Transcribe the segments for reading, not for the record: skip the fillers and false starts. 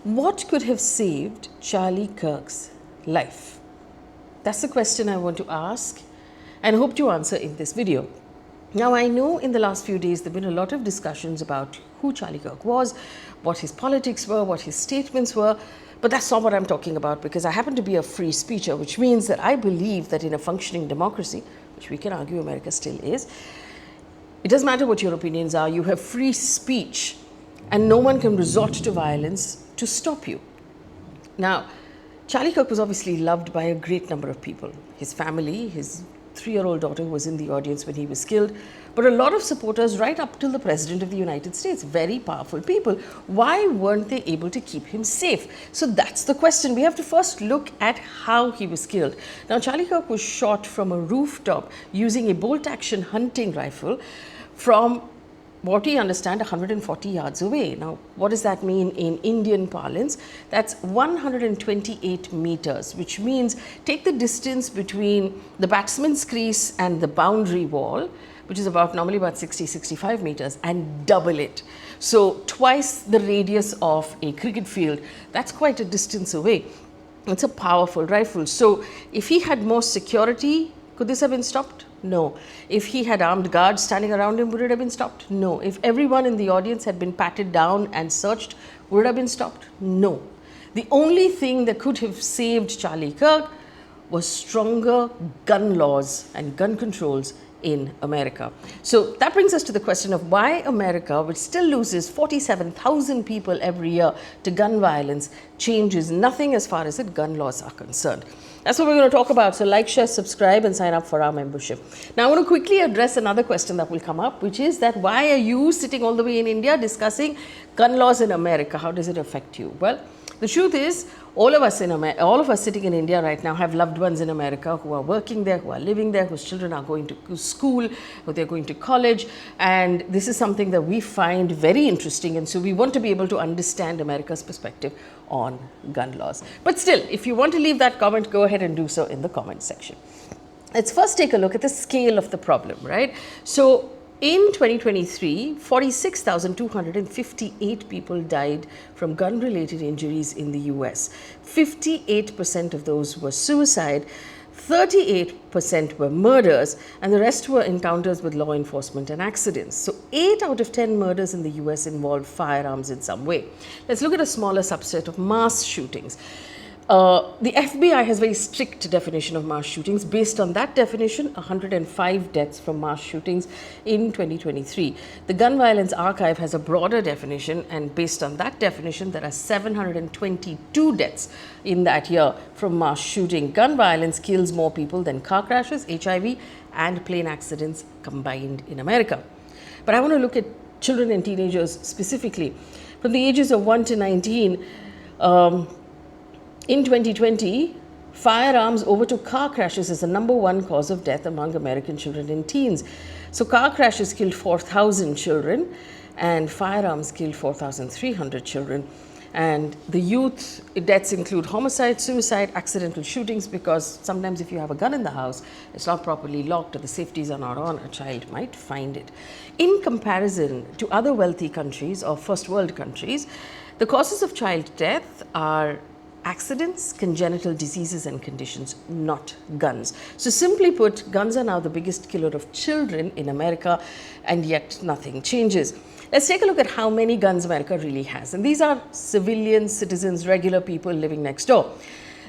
What could have saved Charlie Kirk's life? That's the question I want to ask and hope to answer in this video. Now, I know in the last few days there have been a lot of discussions about who Charlie Kirk was, what his politics were, what his statements were, but that's not what I'm talking about, because I happen to be a free speaker, which means that I believe that in a functioning democracy, which we can argue America still is, it doesn't matter what your opinions are, you have free speech and no one can resort to violence to stop you. Now, Charlie Kirk was obviously loved by a great number of people. His family, his 3-year-old daughter was in the audience when he was killed, but a lot of supporters right up till the President of the United States, very powerful people. Why weren't they able to keep him safe? So that's the question. We have to first look at how he was killed. Now, Charlie Kirk was shot from a rooftop using a bolt-action hunting rifle from what we understand 140 yards away. Now, what does that mean in Indian parlance? That's 128 meters, which means take the distance between the batsman's crease and the boundary wall, which is normally about 60-65 meters, and double it. So twice the radius of a cricket field. That's quite a distance away. It's a powerful rifle. So if he had more security, could this have been stopped? No. If he had armed guards standing around him, would it have been stopped? No. If everyone in the audience had been patted down and searched, would it have been stopped? No. The only thing that could have saved Charlie Kirk was stronger gun laws and gun controls in America. So that brings us to the question of why America, which still loses 47,000 people every year to gun violence, changes nothing as far as its gun laws are concerned. That's what we're going to talk about. So like, share, subscribe and sign up for our membership. Now I want to quickly address another question that will come up, which is that why are you sitting all the way in India discussing gun laws in America? How does it affect you? Well, the truth is, all of us sitting in India right now have loved ones in America who are working there, who are living there, whose children are going to school, who they're going to college, and this is something that we find very interesting, and so we want to be able to understand America's perspective on gun laws. But still, if you want to leave that comment, go ahead and do so in the comment section. Let's first take a look at the scale of the problem, right? So in 2023, 46,258 people died from gun-related injuries in the US. 58% of those were suicide, 38% were murders, and the rest were encounters with law enforcement and accidents. So 8 out of 10 murders in the US involved firearms in some way. Let's look at a smaller subset of mass shootings. The FBI has a very strict definition of mass shootings. Based on that definition, 105 deaths from mass shootings in 2023. The Gun Violence Archive has a broader definition, and based on that definition, there are 722 deaths in that year from mass shooting. Gun violence kills more people than car crashes, HIV, and plane accidents combined in America. But I want to look at children and teenagers specifically. From the ages of 1 to 19, in 2020, firearms overtook car crashes as the #1 cause of death among American children and teens. So car crashes killed 4,000 children and firearms killed 4,300 children. And the youth deaths include homicide, suicide, accidental shootings, because sometimes if you have a gun in the house, it's not properly locked or the safeties are not on, a child might find it. In comparison to other wealthy countries or first world countries, the causes of child death are accidents, congenital diseases and conditions, not guns. So simply put, guns are now the biggest killer of children in America, and yet nothing changes. Let's take a look at how many guns America really has. And these are civilians, citizens, regular people living next door.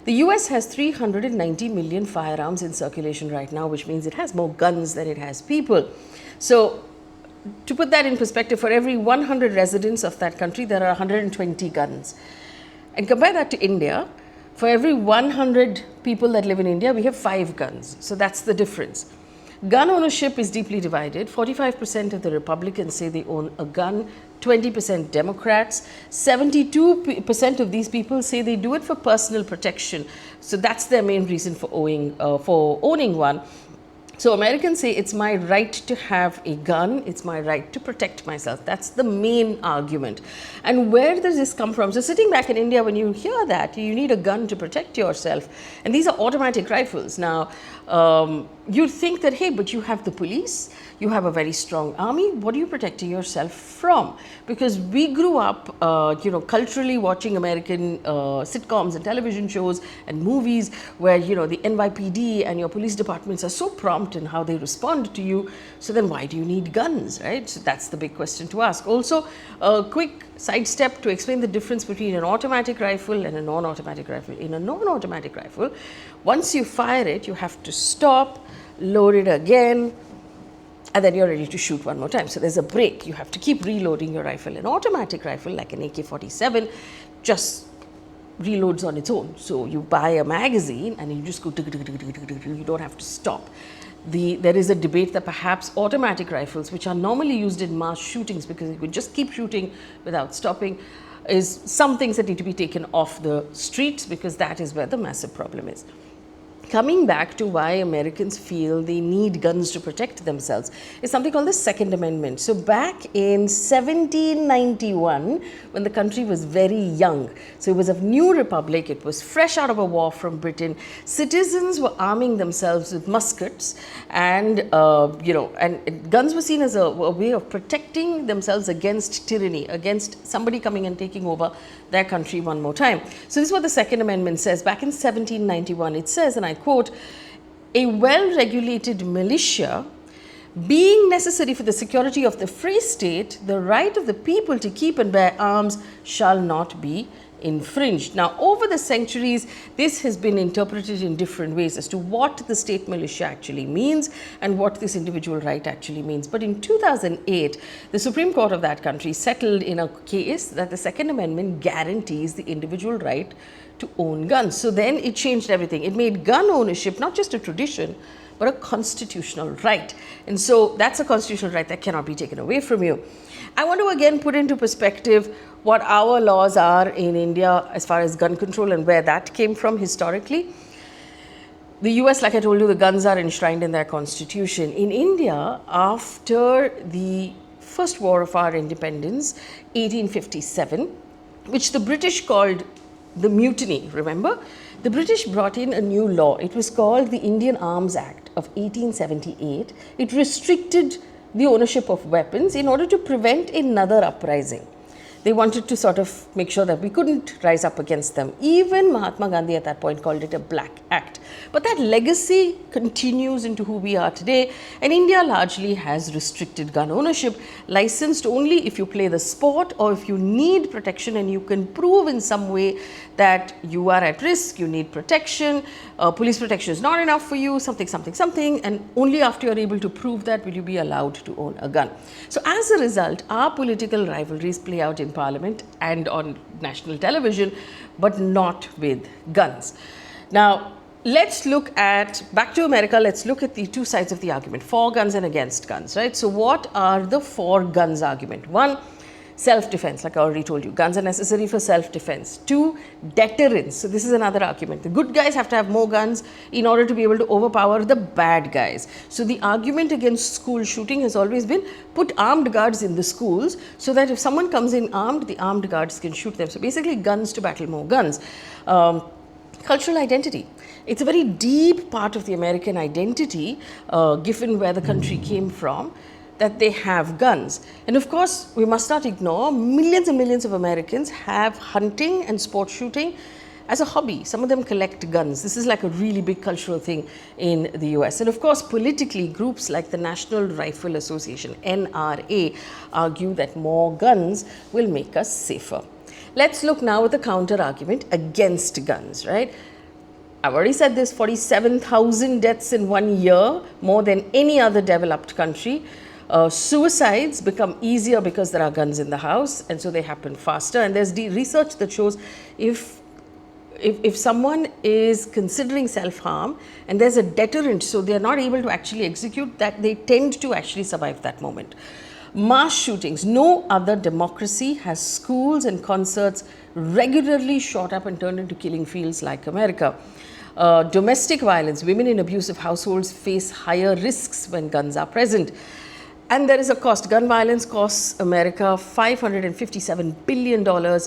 The US has 390 million firearms in circulation right now, which means it has more guns than it has people. So to put that in perspective, for every 100 residents of that country, there are 120 guns. And compare that to India. For every 100 people that live in India, we have 5 guns. So that's the difference. Gun ownership is deeply divided. 45% of the Republicans say they own a gun, 20% Democrats. 72% of these people say they do it for personal protection. So that's their main reason for owning one. So Americans say it's my right to have a gun, it's my right to protect myself. That's the main argument. And where does this come from? So sitting back in India, when you hear that, you need a gun to protect yourself. And these are automatic rifles. Now, you'd think that, hey, but you have the police, you have a very strong army, what are you protecting yourself from? Because we grew up, culturally watching American sitcoms and television shows and movies where, the NYPD and your police departments are so prompt in how they respond to you. So then why do you need guns, right? So that's the big question to ask. Also, a quick sidestep to explain the difference between an automatic rifle and a non-automatic rifle. In a non-automatic rifle, once you fire it, you have to stop, load it again, and then you're ready to shoot one more time. So there's a break. You have to keep reloading your rifle. An automatic rifle, like an AK-47, just reloads on its own. So you buy a magazine and you just go, you don't have to stop. There is a debate that perhaps automatic rifles, which are normally used in mass shootings because you could just keep shooting without stopping, is some things that need to be taken off the streets, because that is where the massive problem is. Coming back to why Americans feel they need guns to protect themselves is something called the Second Amendment. So back in 1791, when the country was very young, so it was a new republic, it was fresh out of a war from Britain, citizens were arming themselves with muskets, and and guns were seen as a way of protecting themselves against tyranny, against somebody coming and taking over their country one more time. So this is what the Second Amendment says. Back in 1791, it says, and I quote, "A well-regulated militia being necessary for the security of the free state, the right of the people to keep and bear arms shall not be infringed." Now, over the centuries, this has been interpreted in different ways as to what the state militia actually means and what this individual right actually means. But in 2008, the Supreme Court of that country settled in a case that the Second Amendment guarantees the individual right to own guns. So then it changed everything. It made gun ownership not just a tradition, but a constitutional right. And so that's a constitutional right that cannot be taken away from you. I want to again put into perspective what our laws are in India as far as gun control and where that came from historically. The US, like I told you, the guns are enshrined in their constitution. In India, after the first war of our independence, 1857, which the British called the Mutiny, remember? The British brought in a new law. It was called the Indian Arms Act of 1878. It restricted the ownership of weapons in order to prevent another uprising. They wanted to sort of make sure that we couldn't rise up against them. Even Mahatma Gandhi at that point called it a Black Act. But that legacy continues into who we are today, and India largely has restricted gun ownership, licensed only if you play the sport or if you need protection and you can prove in some way that you are at risk, you need protection, police protection is not enough for you, something, and only after you're able to prove that will you be allowed to own a gun. So as a result, our political rivalries play out in Parliament and on national television, but not with guns. Now, let's look at, back to America, let's look at the two sides of the argument, for guns and against guns, right? So what are the for guns argument? One, self-defense, like I already told you. Guns are necessary for self-defense. Two, deterrence. So this is another argument. The good guys have to have more guns in order to be able to overpower the bad guys. So the argument against school shooting has always been put armed guards in the schools so that if someone comes in armed, the armed guards can shoot them. So basically guns to battle more guns. Cultural identity. It's a very deep part of the American identity, given where the country came from, that they have guns. And of course, we must not ignore millions and millions of Americans have hunting and sport shooting as a hobby. Some of them collect guns. This is like a really big cultural thing in the US. And of course, politically, groups like the National Rifle Association, NRA, argue that more guns will make us safer. Let's look now at the counter argument against guns, right? I've already said this, 47,000 deaths in 1 year, more than any other developed country. Suicides become easier because there are guns in the house, and so they happen faster. And there's research that shows if someone is considering self-harm and there's a deterrent, so they're not able to actually execute that, they tend to actually survive that moment. Mass shootings. No other democracy has schools and concerts regularly shot up and turned into killing fields like America. Domestic violence, women in abusive households face higher risks when guns are present. And there is a cost. Gun violence costs America $557 billion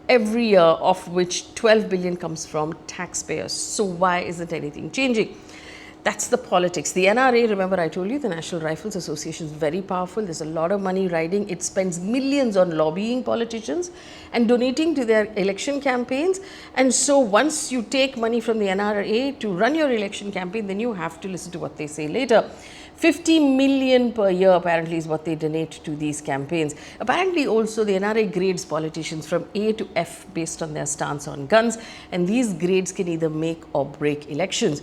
every year, of which $12 billion comes from taxpayers. So why isn't anything changing? That's the politics. The NRA, remember I told you, the National Rifles Association is very powerful. There's a lot of money riding. It spends millions on lobbying politicians and donating to their election campaigns. And so once you take money from the NRA to run your election campaign, then you have to listen to what they say later. 50 million per year apparently is what they donate to these campaigns. Apparently also the NRA grades politicians from A to F based on their stance on guns, and these grades can either make or break elections.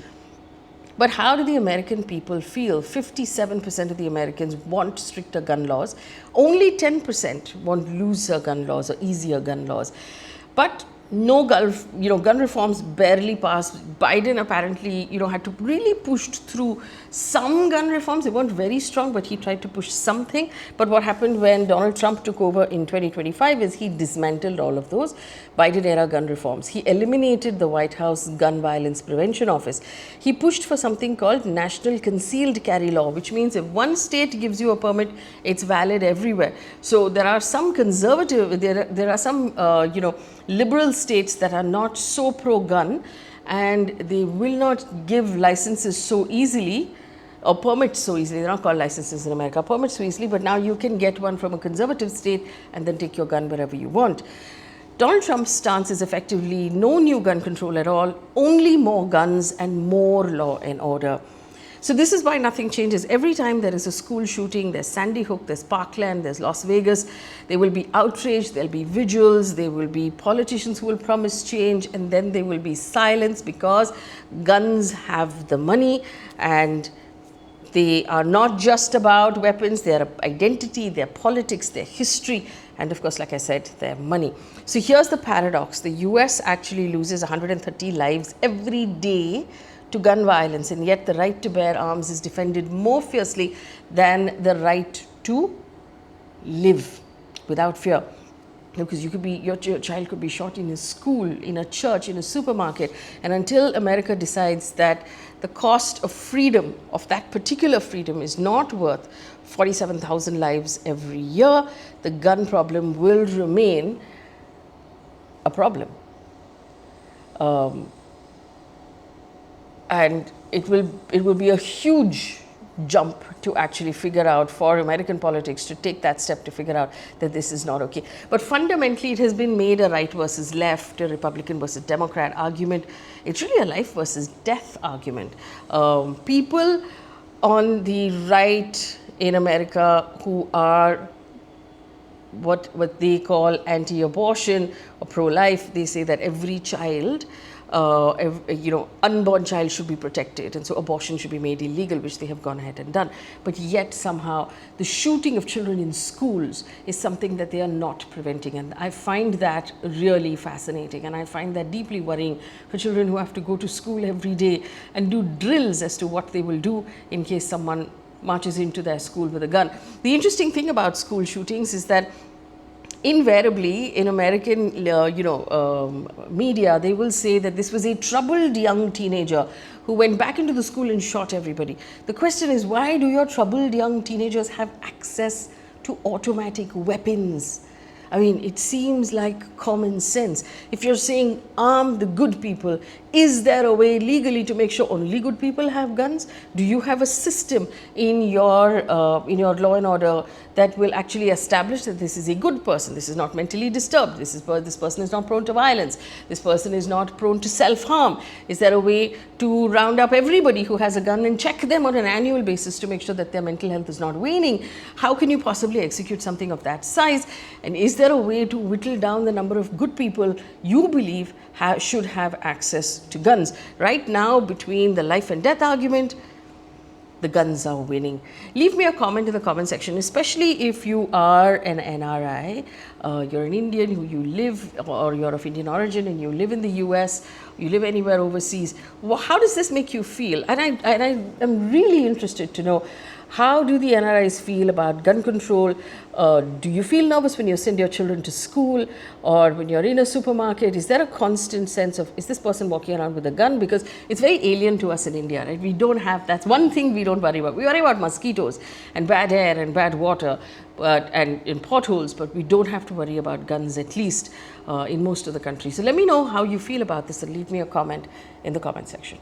But how do the American people feel? 57% of the Americans want stricter gun laws. Only 10% want looser gun laws or easier gun laws. But no gun reforms barely passed. Biden apparently, had to really push through some gun reforms. They weren't very strong, but he tried to push something. But what happened when Donald Trump took over in 2025 is he dismantled all of those Biden-era gun reforms. He eliminated the White House Gun Violence Prevention Office. He pushed for something called National Concealed Carry Law, which means if one state gives you a permit, it's valid everywhere. So there are some conservative, there are some, liberal states that are not so pro-gun, and they will not give licenses so easily or permits so easily. They're not called licenses in America, permits so easily, but now you can get one from a conservative state and then take your gun wherever you want. Donald Trump's stance is effectively no new gun control at all, only more guns and more law and order. So this is why nothing changes. Every time there is a school shooting, there's Sandy Hook, there's Parkland, there's Las Vegas, there will be outrage, there'll be vigils, there will be politicians who will promise change, and then there will be silence because guns have the money, and they are not just about weapons, their identity, their politics, their history, and of course, like I said, their money. So here's the paradox. The US actually loses 130 lives every day to gun violence, and yet the right to bear arms is defended more fiercely than the right to live without fear. Because your child could be shot in a school, in a church, in a supermarket, and until America decides that the cost of freedom, of that particular freedom, is not worth 47,000 lives every year, the gun problem will remain a problem. And it will be a huge jump to actually figure out, for American politics to take that step to figure out that this is not okay. But fundamentally, it has been made a right versus left, a Republican versus Democrat argument. It's really a life versus death argument. People on the right in America who are what they call anti-abortion or pro-life, they say that every child, unborn child should be protected, and so abortion should be made illegal, which they have gone ahead and done. But yet somehow the shooting of children in schools is something that they are not preventing, and I find that really fascinating, and I find that deeply worrying for children who have to go to school every day and do drills as to what they will do in case someone marches into their school with a gun. The interesting thing about school shootings is that invariably in American media, they will say that this was a troubled young teenager who went back into the school and shot everybody. The question is, why do your troubled young teenagers have access to automatic weapons? I mean, it seems like common sense. If you're saying arm the good people, is there a way legally to make sure only good people have guns? Do you have a system in your law and order that will actually establish that this is a good person, this is not mentally disturbed, this person is not prone to violence, this person is not prone to self-harm? Is there a way to round up everybody who has a gun and check them on an annual basis to make sure that their mental health is not waning? How can you possibly execute something of that size? And is there a way to whittle down the number of good people you believe should have access to guns? Right now, between the life and death argument, the guns are winning. Leave me a comment in the comment section, especially if you are an NRI, you're an Indian who you live, or you're of Indian origin and you live in the US, you live anywhere overseas. How does this make you feel? And I am really interested to know, How do the NRIs feel about gun control? Do you feel nervous when you send your children to school or when you're in a supermarket? Is there a constant sense of, is this person walking around with a gun? Because it's very alien to us in India, right? We don't have, that's one thing we don't worry about. We worry about mosquitoes and bad air and bad water and in potholes, but we don't have to worry about guns, at least in most of the country. So let me know how you feel about this and leave me a comment in the comment section.